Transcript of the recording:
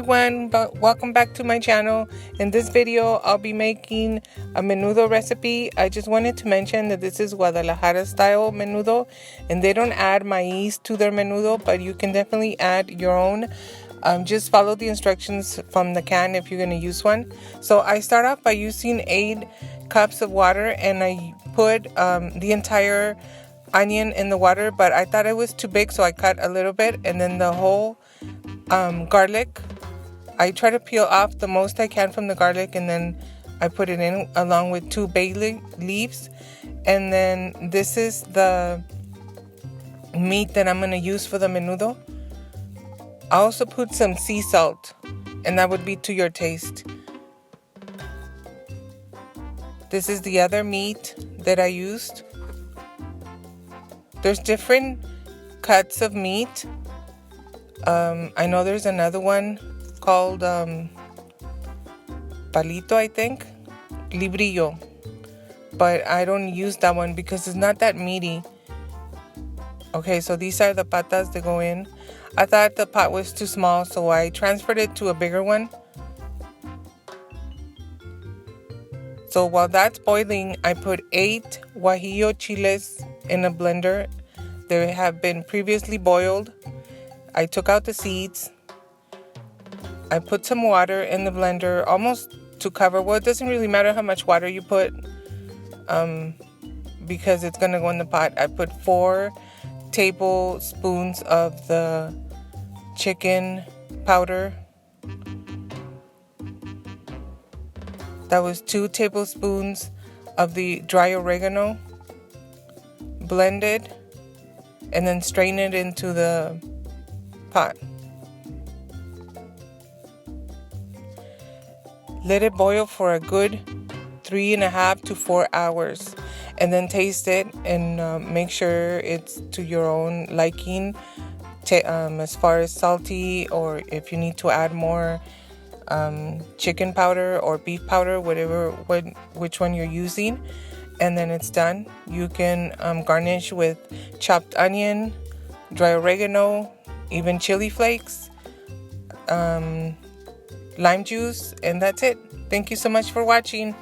everyone, welcome back to my channel. In this video I'll be making a menudo recipe. I just wanted to mention that this is Guadalajara style menudo, and they don't add maiz to their menudo, but you can definitely add your own. Just follow the instructions from the can if you're going to use one. So I start off by using 8 cups of water, and I put the entire onion in the water, but I thought it was too big, so I cut a little bit. And then the whole garlic, I try to peel off the most I can from the garlic, and then I put it in along with 2 bay leaves. And then this is the meat that I'm going to use for the menudo. I also put some sea salt, and that would be to your taste. This is the other meat that I used. There's different cuts of meat. I know there's another one called palito, I think, librillo, but I don't use that one because it's not that meaty. Okay, so these are the patas that go in. I thought the pot was too small, so I transferred it to a bigger one. So while that's boiling, I put 8 guajillo chiles in a blender. They have been previously boiled. I took out the seeds. I put some water in the blender, almost to cover. Well, it doesn't really matter how much water you put, because it's gonna go in the pot. I put 4 tablespoons of the chicken powder. That was 2 tablespoons of the dry oregano, blended, and then strain it into the pot. Let it boil for a good 3.5 to 4 hours, and then taste it and make sure it's to your own liking, as far as salty, or if you need to add more chicken powder or beef powder, which one you're using. And then it's done. You can garnish with chopped onion, dry oregano, even chili flakes, lime juice, and that's it. Thank you so much for watching.